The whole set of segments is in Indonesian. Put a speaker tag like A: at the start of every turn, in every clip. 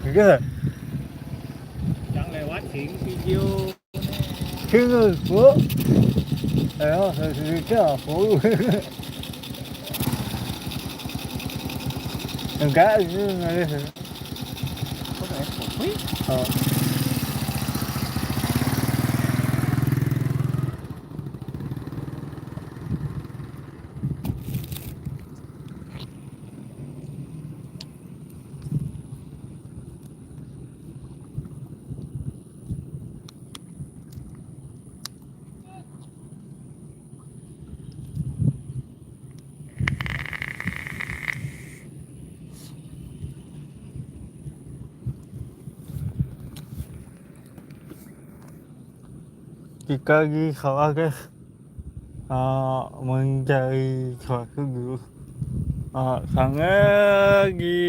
A: Ke
B: Jangan lewat video.
A: Sini phố. Ayo, ke phố. Enggak, ini.
B: Apa namanya? Kopi?
A: Oh. Kita lagi kalau guys mencari suatu dulu. Karena lagi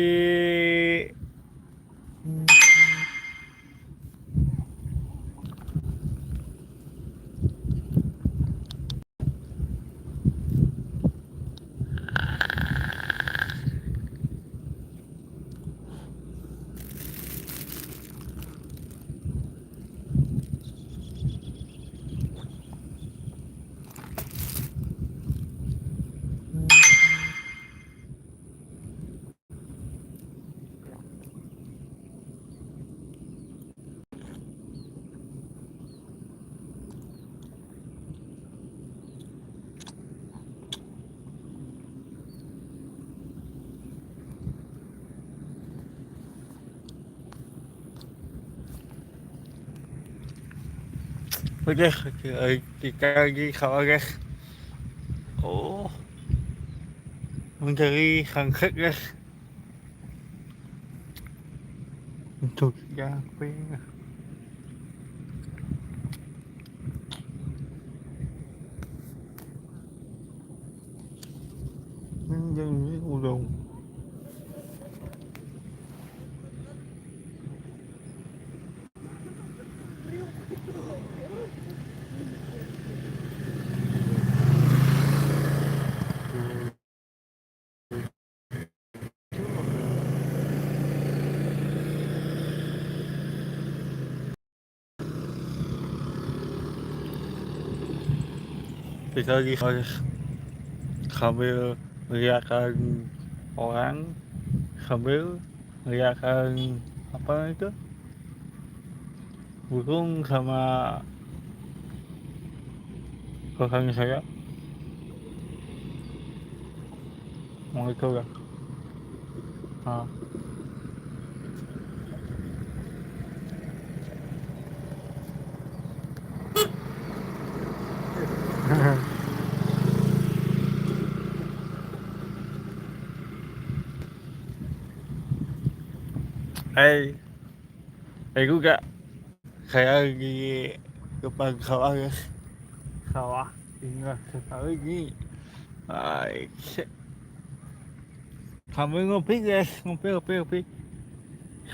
A: oke, kita lagi kalau guys. Oh, mencari sunset guys. Untuk siapa? Menjadi udang. Kita lagi harus sambil melihatkan orang, sambil melihatkan apa itu burung sama kakaknya saya mau itu ya. Juga saya lagi depan sawah guys, sawah tinggal sekali lagi. Sambil ngopi guys, ngopi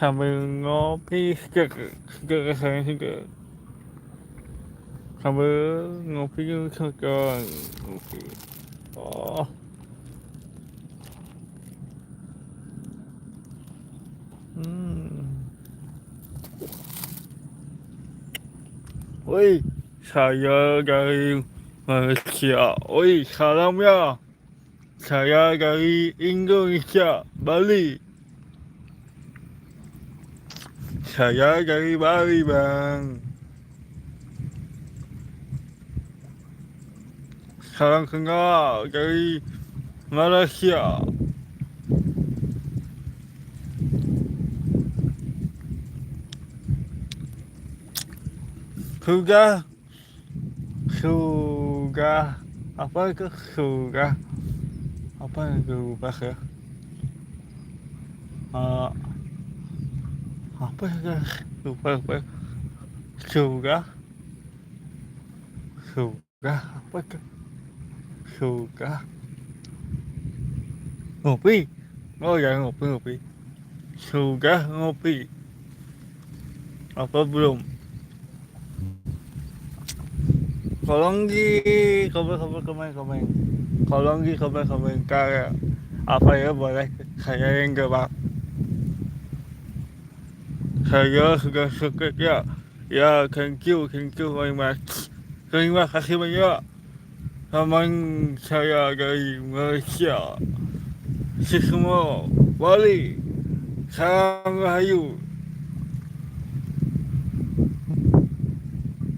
A: sambil ngopi ke saya juga sambil ngopi juga ngopi. Oh, woi, saya dari Malaysia. Woi, salam ya. Saya dari Indonesia, Bali. Saya dari Bali, Bang. Salam kenal dari Malaysia. Sudah apa itu sudah apa yang berubah ya? Apa ya lupa sudah apa itu sudah ngopi. Oh ya, ngopi sudah ngopi apa belum? Tolong komen. Tolong komentar apa ya, boleh saya yang jawab. saya suka ya. Ya, thank you very much. Terima kasih banyak. Teman saya dari Malaysia. Semua Bali. Salam Rahayu.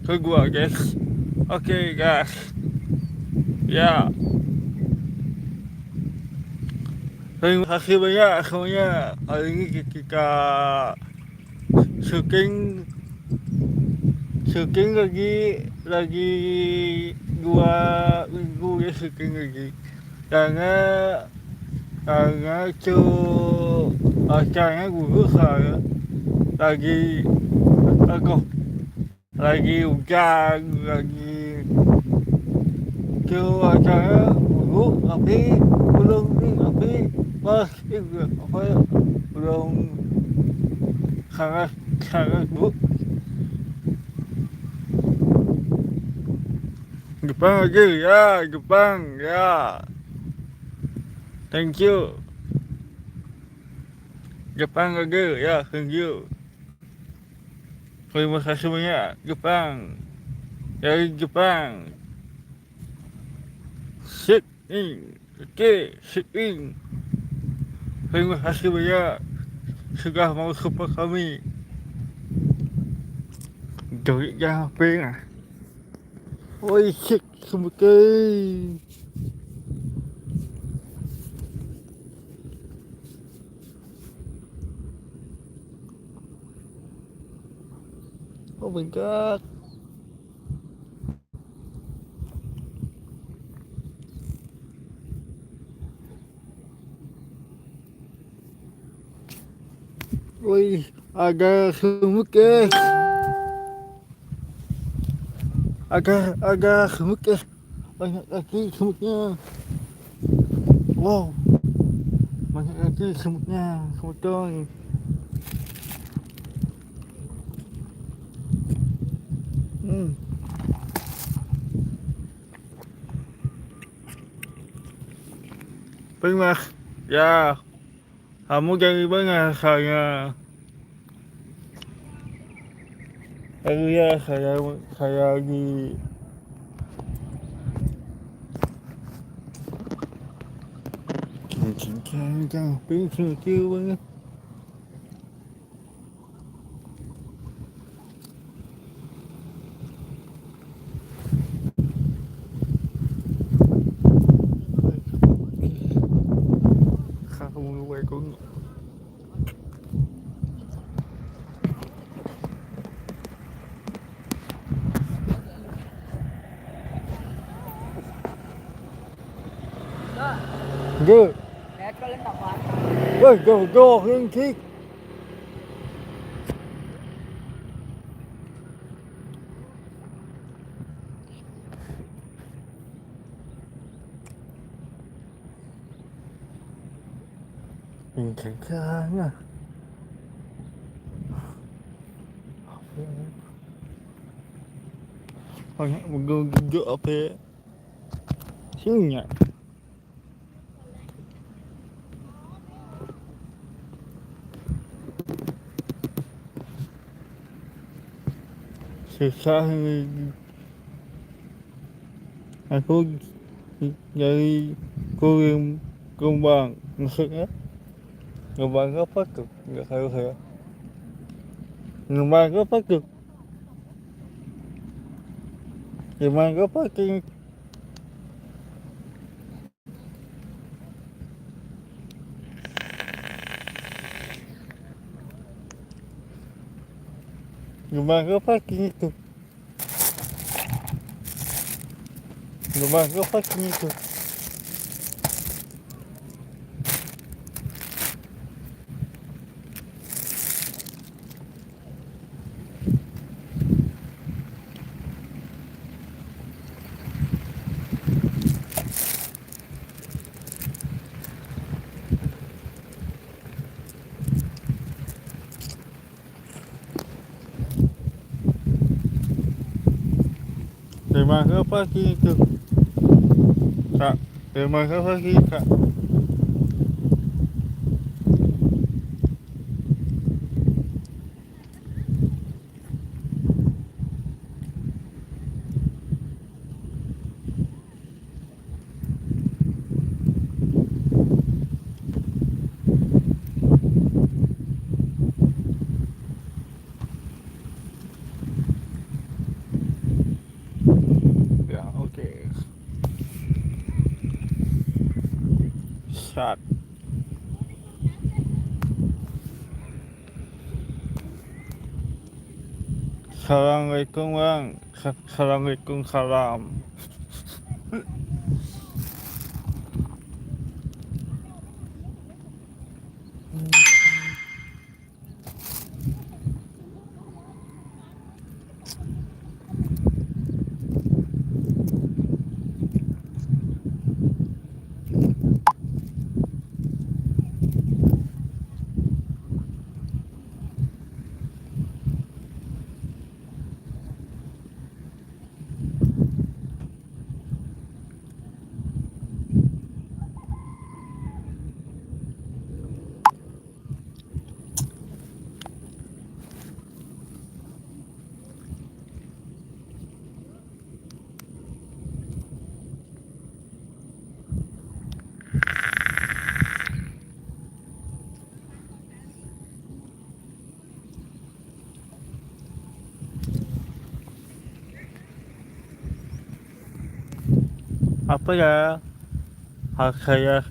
A: Kedua guys. Oke guys. Ya. Terima kasih banyak semuanya. Hari ini kita syuting lagi 2 minggu ya syuting lagi karena itu acaranya guru saya lagi hujan lagi itu acara guru tapi belum sangat bu. Jepang ya. Thank you. Jepang lagi ya, thank you. Terima kasih banyak Jepang. Dari Jepang. Sit in. Terima kasih banyak sudah mau support kami. Joget jangan HP lah. Ôi shit, không ok. Oh my god. Ôi, agak gemuk ya. Agak gemuk ya. Banyak lagi gemuknya. Wow. Banyak lagi gemuknya. Kebetulan. Terima ya. Kamu jadi banyak saya. Ya saya lagi jangan pengen banget. Kamu lupa cũng good. Go Hương Thi. Mình thấy khá nha. Banyak mengguguk apa sini. Susah aku dari Gombang maksudnya Gombang apa tuh nggak tahu saya. Gombang apa tuh? Gombang apa tuh? Gombang apa itu? Gombang apa itu? Terima apa itu? Kak, terima apa Kak? ชาติAssalamualaikum bang. Assalamualaikum salam. Apa ya? Saya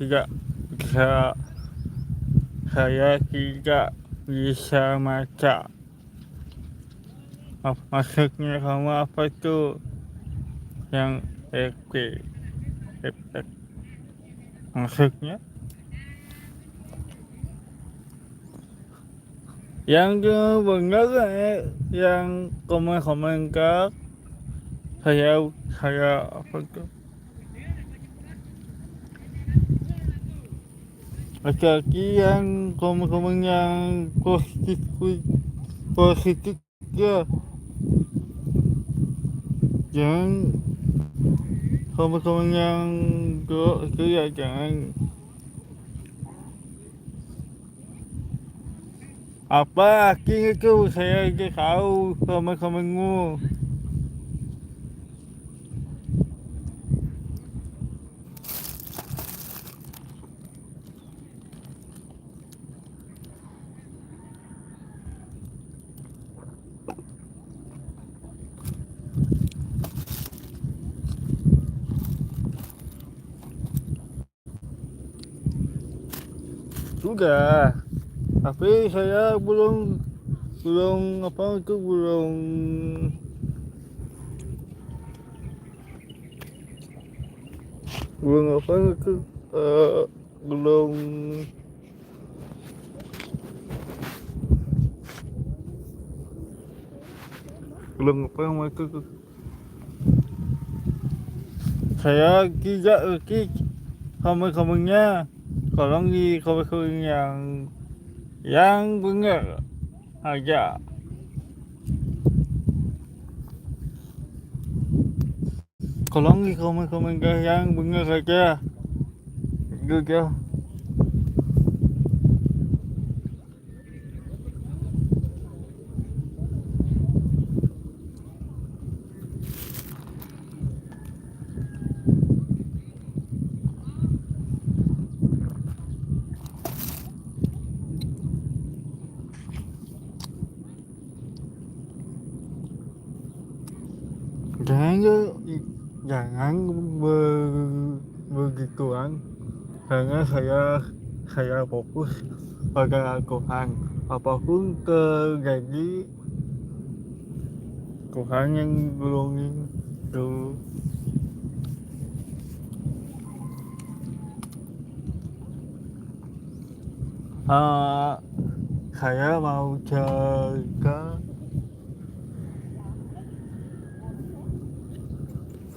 A: saya tidak bisa maca. Maksudnya kamu apa tuh? Yang efek maksudnya? Yang benar yang komen ke saya apa tuh? Laki-laki yang komen yang positif ya, jangan komen yang ke ya jangan. Apa akhirnya itu saya aja tahu komen-komenmu. Sudah, tapi saya belum apa itu belum apa itu belum apa yang itu saya tidak komen-komennya, tolong di komen yang benar aja. Tolong di komen yang benar aja gitu. Jangan begituan, karena saya fokus pada Tuhan. Apapun terjadi, Tuhan yang nolongin dulu. Saya mau cerita.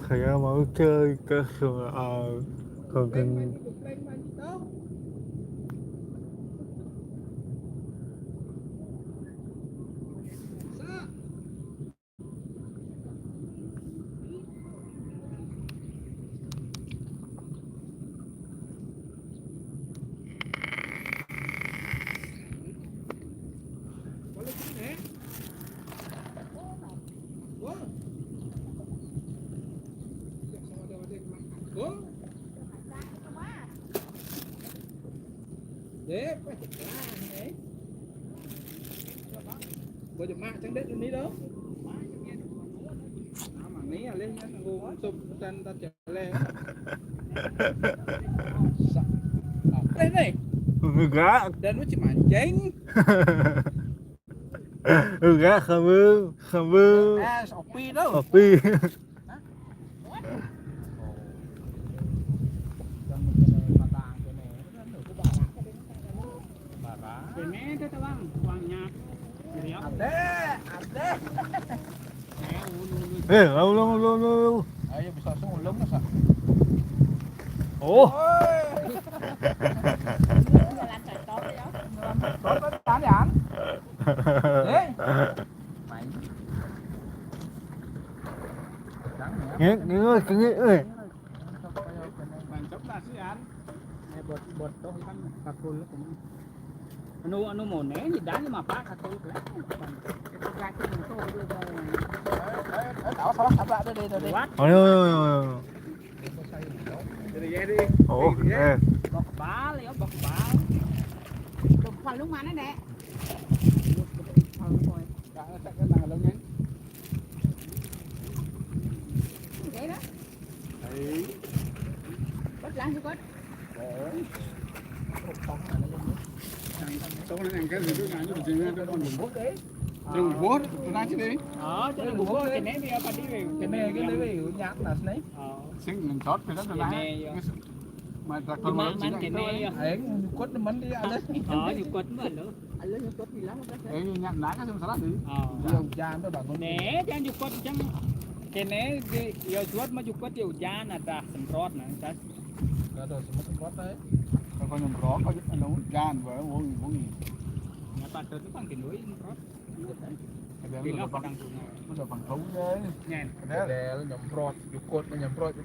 A: Saya mau cerita soal konten
B: Dép đấy. Bây giờ mạng chẳng đất ní đâu. Mà ní à lên nhá, ngô sụp chân ta trở lên. Sợ. đây này
A: gã
B: đến với chị mà chén
A: gã không mơ
B: à sọc pi đó
A: Papi
C: Kene tu bang, uangnya.
B: Ada.
A: lâu lâu
B: Ayo bisa langsung ulung masa.
A: ủa
B: Có tán đi ăn. Đấy. Mày.
A: nghe ơi cứ nghe ơi
C: Bang cop lah sih an. Buat toh kan kakul tu. Anu mau ne ni dah ni mapa kakul lah. Kita kaki tu tu.
B: Đảo sao bắt lại đây đây đây.
C: Buat
A: ôi ôi
B: Đi đi đi.
A: ủa ê
C: bọc bá lấy bọc bá.
D: Đục phần lúc mà nó nè.
B: Đã chắc cái nào lâu nhanh.
D: Vậy đó.
B: Đấy.
D: Bắt lăn cho cốt.
B: Xong nó cái gì cứ ngán như thế này con bút đấy. Dùng bút, tôi nói chứ đi.
C: Cho nên buku kene dia apa dia.
B: Cái đấy vì nhát là đấy. Xin mình chót cái đó là mà ta còn
C: Man kene.
B: ấy quất nó mấn đi ăn đấy.
C: Ikut mana?
D: Anh lên cốt gì lắm đó.
B: Ấy nhát ná cái xong salad đi. Dùng chan đó bằng con.
C: Nè, jangan ikut macam kene di yo juat mah ikut yo jangan ada semprot nah.
B: Cái đó semua semprot đấy. Còn nhom rõ có giúp nó chan và uống gì.
C: Nyata tu bang kinoi semprot.
B: Cái đó
C: Kilo
B: là
C: padang tu.
B: nó là bằng thấu đấy.
C: Nyen.
B: Cái đó là nhom prot, dục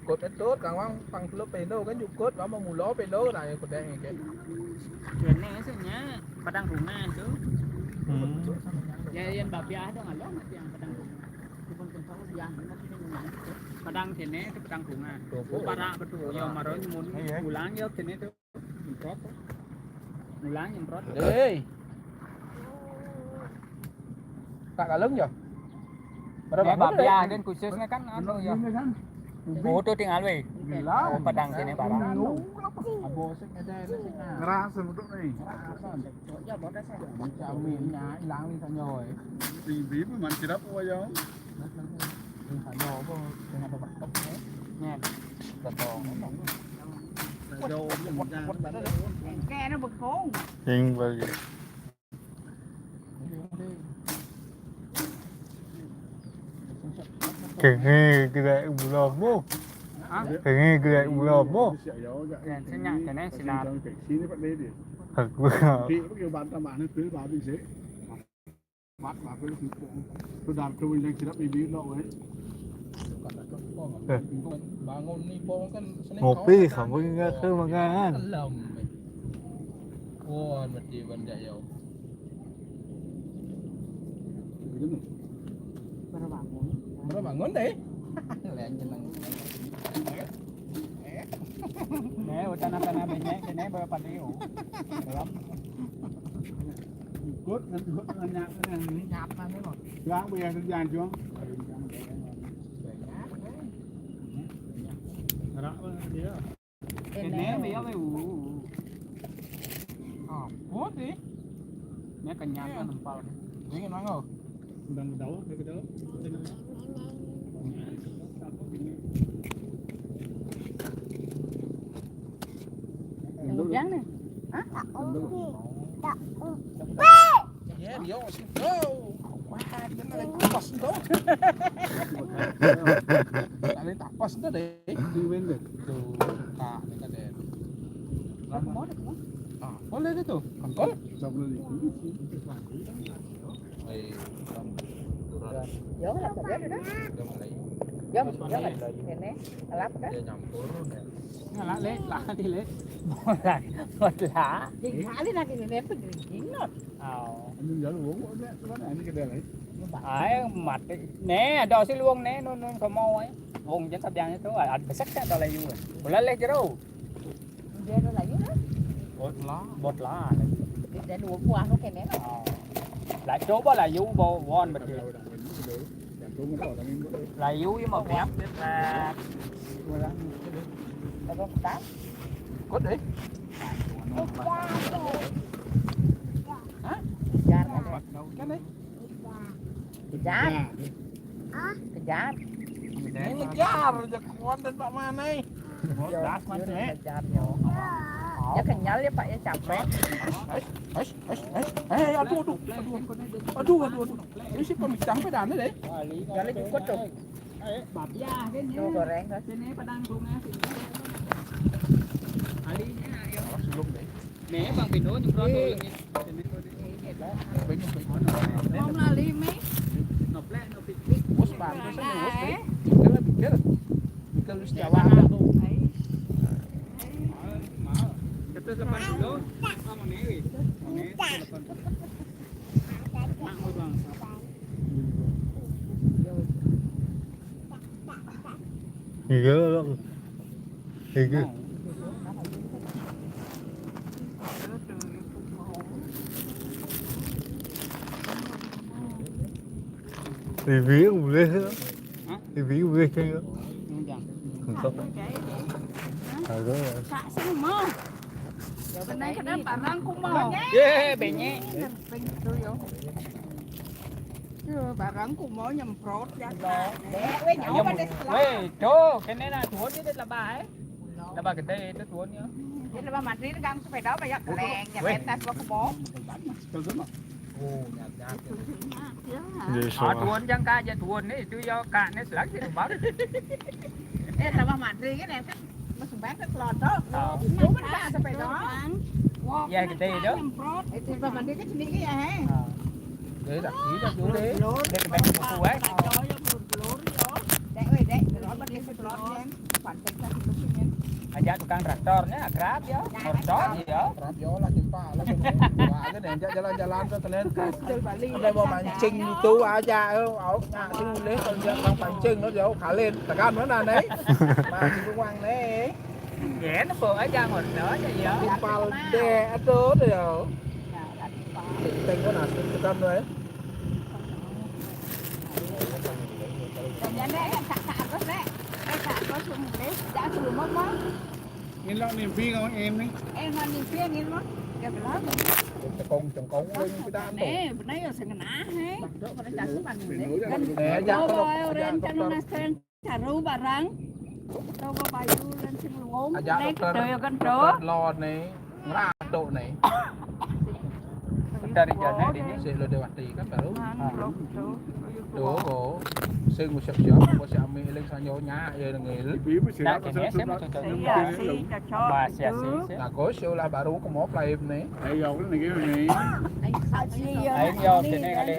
B: cột ít tốt càng mang bằng Filipino cái dục cột và mà mù ló Filipino này còn đen cái.
C: Kene sebenarnya padang rungan tu. Yan babia ada ngalor yang padang rungan.
D: Cuma kentang yang
C: Padang kene tu padang rungan. Para betul yo maro mun ulang yo kene tu semprot. Ulang semprot.
B: Đi. Tak kalung je.
C: Pada babia dan khususnya kan anu yo. Oh tu tinggal we.
B: Gila.
C: Padang kene parah.
B: Abo sik ada sik. Ngerasa untuk ni.
D: cho bỏ ra xem.
B: Chào miền nhà lang đi thành nhồi.
E: Thì ví mà mình chỉ đắp qua vô.
B: Thành nhồi vô dengan tempat top ni.
C: Nyen.
B: Betul.
E: Vô mình ra.
D: Ke nó bực khốn.
A: nhìn vào cái nghe cái đại bù lò mô cái nghe cái đại bù lò mô
C: Senyak kene sinar.
E: Sini Pak Dedi.
A: thật vừa
E: Thì bắt đầu bạn ta bạn cứ vào đi dễ. Bắt vào cái tôi đạp tôi đang chỉ đắp đi bí lộ ấy.
B: Bangun ni pun kan senang.
A: ngopi không có nghe khơi mà nghe
B: Lầm. Wah, mesti benda yo.
D: Baru bangun.
B: Baru bangun deh. Lain jeneng.
C: Nè, tanah-tanah banyak kene berapa dia? Dalam.
E: Cốt nó nhạc cái này
B: Nhap mà nữa rồi.
E: Gáng bây giờ thời gian chưa?
A: đó dia
C: Kene dia we.
B: Bút đi.
C: Nè kenyang kan nempal.
B: Ini kan mango.
E: Đang đấu cái đó.
D: Trắng nè. Hả?
B: Ya, dia masih. Oh. Wah, dia nak pas tu. Ada tak pas tu deh.
E: Đi bên được.
B: Tu tak dekat dia.
D: Lắm món được món.
B: Ah, boleh dia tu. Kangkol.
E: Xong rồi thì
B: Eh,
D: Dốt là tập rồi đó.
B: dia mulai.
D: Dốt là cái nè. Lắp đó.
B: Dia nyampur.
C: Lah le, lah di le. Một lá.
D: Thì thả đi ra cái nè phải chín rồi.
E: anh giờ uống cái này cái đây này.
C: Ai mặt nè, đò xí luông nè, nó có mau ấy. Vùng trên sập giang itu ada sắc đò lại vui. Boleh le jero.
D: Về nó lại đó.
C: Bột lá.
D: Để đuổi qua nó cái nè.
C: Lại chỗ bao là du vô von bật
E: Đầu đằng mình cái đấy. Đằng tôi nó đằng mình cái
C: là du với màu đẹp là
D: Nó có tám.
B: Cốt đi.
D: Kejar,
B: Cái đấy.
D: kejar, kejar.
B: Ini ngejar aja kawan dan Pak Manai.
C: Das
D: Dia
C: mana?
D: kejar yo. Ya kenyal ya Pak ya capek.
B: Aduh. Ini si pemicang pedan đấy.
D: Kali cukup tuh.
C: Bab ya kan
D: Tuh goreng thôi.
C: Sini padang bunga sini. Alinya ya.
B: Sebelum deh.
C: Mẹ bằng bình đó nhưng con tôi
F: Không là ly mấy
C: nộp lẹ nộp bị
B: Bos ban itu saya bos deh. Pikir. Pikir lu setiap
C: Jawa
B: hari.
F: ấy
C: kita lepas dulu sama nih
A: Gỡ thì cứ thì ví cũng ghê nữa thì ví cũng ghê chơi nữa không có
F: cái
A: phải đó là
F: xạ xong mơ bên đây cái đó bà răng cũng mơ
C: yeah bể nhé
F: bên tôi vô chứ bà răng cũng mơ nhầm prot ra
D: Để với nhỏ bên đây.
C: ê chỗ cái này là thuốc chứ đây là bà ấy là bà cái đây tôi thuốc nhá
D: Jadi lepas mandi itu kan supaya dah banyak keleng, ya pentas gua ke bawah.
B: Oh, nyat-nyat.
A: dễ
C: họ
A: sợ
C: thuốc chẳng ca giờ thuốc này tôi do cả nó lắc thì bảo
D: Eh, lepas mandi kan ya kan masuk banyak ke kelotok. Chú bên ta sampai đó.
C: dạ cái đây đó
D: Itu lepas mandi kan sini ya, he.
B: Đấy đặt ký ra chú đấy.
C: đây cái bánh của cô ấy
D: Dek, weh, dek, kelot bên dia kelot kan. Pantai kan itu sini.
C: aja tukang traktornya kerap ya motor gì đó
B: Rap gió lah jumpa lah semua. Cái này jalan-jalan ke kalian. Ada mau mancing itu aja, nah sing boleh kalau mancing nó jauh kalian tekan mana nih? Mancing uang nih.
C: ghé nó phượt ở ra ngoài đó cho gì đó
B: Jumpa deh, aduh deh. Ting có nào tekan đấy.
D: Jangan dek, tak terus dek. Tak terus mulai, tak suruh mama.
E: Nhìn lo niềm phi không em đấy.
D: Em mau nhìn phía nhìn mắt. Ya belum.
B: Chồng con lên cái đám tổ.
F: nè bên đây là sừng ná hết
D: Dok pada jatuh pan
E: Phải
D: ini.
E: nối ra.
B: Nè, dạ
F: đâu
B: con
F: rồi lên chân nó sen thả ru bà răng đâu có bài du lên chân lúa
B: dạ
F: đây
B: dokter.
F: trời con chó
B: Lo này, ngã độ này.
C: dari jalan ini
B: Sẽ lo dewati kan baru.
F: Tuh.
B: Đồ gỗ. Sưng một sập có sẽ mi lên sang nhô nhá, giờ là người
E: Phí mới sửa
C: Dạ,
E: có
C: cái
E: sao
C: né
E: sao
C: xếp
E: sao.
C: một
F: Dạ, xí cho chó
C: bà sẽ
F: chứ.
C: xí
B: là có siêu là baru có mốt là em này.
E: Đây rồi cái này cái này.
C: Ayo yo sini kali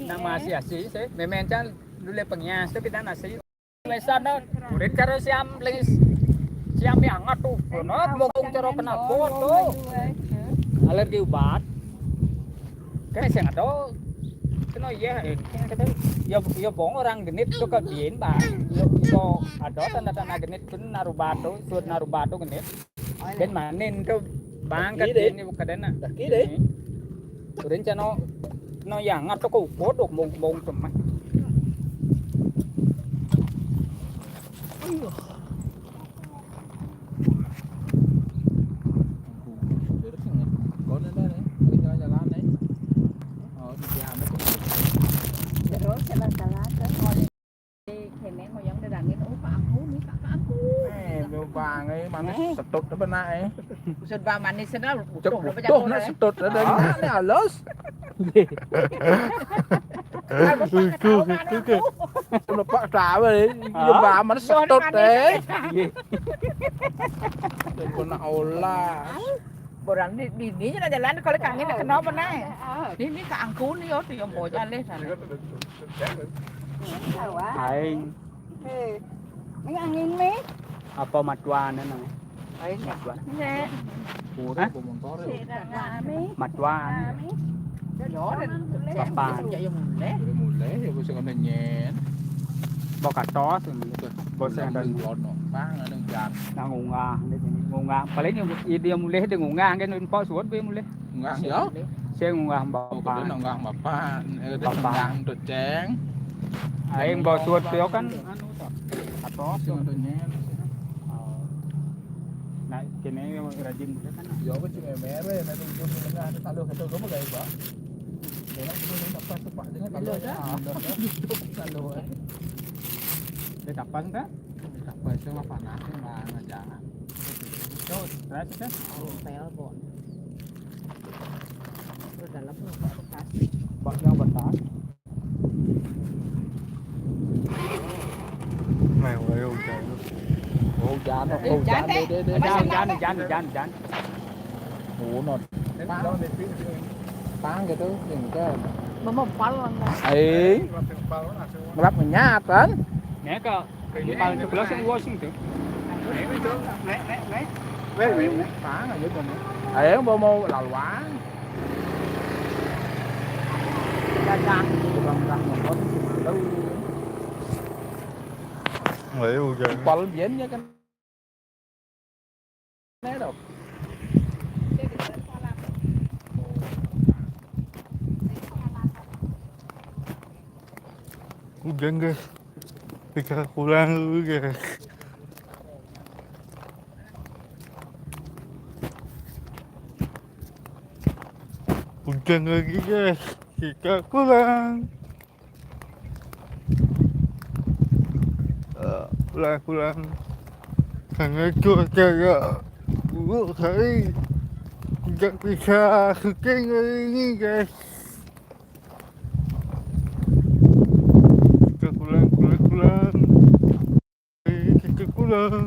C: nama si asi sih memen can dulu pengnya itu kita nasi lesan no udah karo siam lis siam yang ngatu no mungkin cara kena tuh alergi obat cái sen ada kena iya yo bong orang genit tuh ke bien ba yo ada tanda-tanda genit pun narubado suat narubado genit dan manin tuh bang cái tiền như cái đấy nè
B: Đặt ký đi.
C: đến cho nó dạng ngắt nó cũng cốt được mông mông tụm mắt
B: Có lên đây đấy. Đi jalan đấy. Đi làm đấy.
D: Terus jalan-jalan ke mall. Kene mau yang dadan ini oh Pak Angku nih Kak Angku.
B: Mèo vàng ấy mà nó sập tụt ở bên này.
D: Sudah ba manis sana
B: Chụp
D: udah
B: tuh
D: jatuh
B: nó
D: dah.
B: sập tụt ở đây nó là lớn.
A: cứ
B: Nó bạ trả về dùng bà mà nó sập tụt đấy. Đừng có nào là
D: Borang di ni je jalan kalau kang ini kena apa naik. Ini Kak Angku nih yo tuh yang bawa jalan sana.
C: ai
F: mấy ăn yên mấy
C: apa matwa nữa nè
D: Ấy
C: matwa
F: nè
B: của đấy của mình có đấy.
F: thì là mấy
C: matwa
D: gió lên
C: Bapak.
D: chạy vô mùn đấy.
B: Để mùi lễ thì bây giờ còn nhẹ.
C: bao cả to thì bao
B: Sẽ
C: xe
B: đừng
C: đừng
B: lọt nó vang nó đừng chặt.
C: đang ngủ ngà phải lấy nhiều đi mua lấy đừng ngủ ngang cái nên po xuống với mua lấy
B: Ngang gió.
C: xe ngủ ngang bảo
B: Có
C: bà
B: đến nào ngang mà ba, đến ngang tụt chén.
C: em bảo xuống tiêu kan to
B: Sẽ còn nhẹ.
C: Nah, kene rajin juga kan.
B: Yo ko ci mere na dum dum na ta lo ka to ko ba ba. Để nó cũng tập qua tập đến tập luôn đó. Tập luôn.
C: Để tập bắn đó.
B: Tập về xem apa nak mà dạ.
C: Tuh, terus itu.
D: Pel bon. Terus dalam bekas.
C: Bak yang betas.
A: Mày quay đâu trời luôn.
B: Ô dán nó, ô dán đây đây đây.
C: Jangan.
B: Ủa nó tang gitu, yang ke.
D: Mama pal lang dah.
B: Ấy, ngelap menyat kan?
C: Nek ke di paling sebelah yang Washington. Nek.
B: Tang aja kan. Ấy mau laluan.
D: Dagang.
B: Bang dah mau đâu.
A: Quay đâu trời.
B: Pal biến ya kan. Nè đâu.
A: Hujan guys. Kita pulang dulu guys. Hujan lagi guys. Kita pulang. Pulang. Karena cuaca gak buruk sekali. Tidak bisa syuting hari ini guys. Kita pulang. Kita pulang.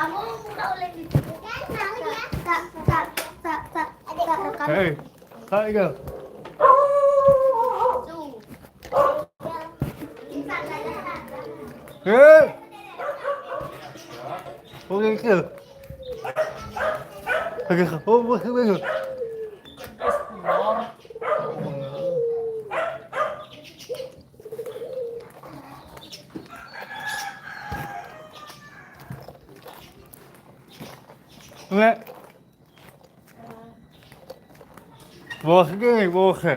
G: Kamu nggak boleh gitu. Tak.
A: Hey, hai kìa. Ê, ok kìa. Ok, không biết rồi. Mẹ. Vô cái này vô kìa.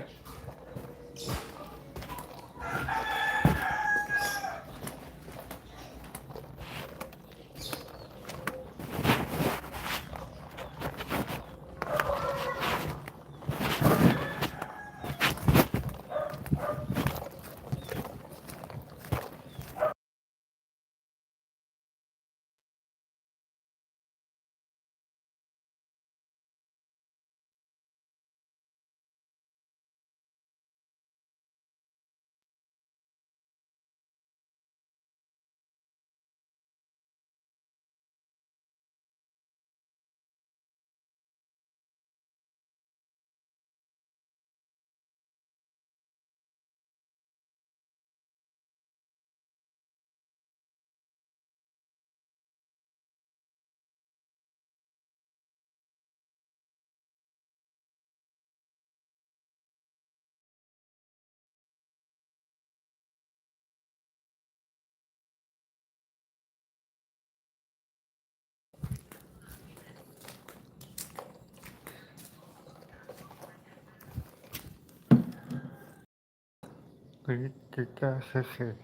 A: Kita selesai.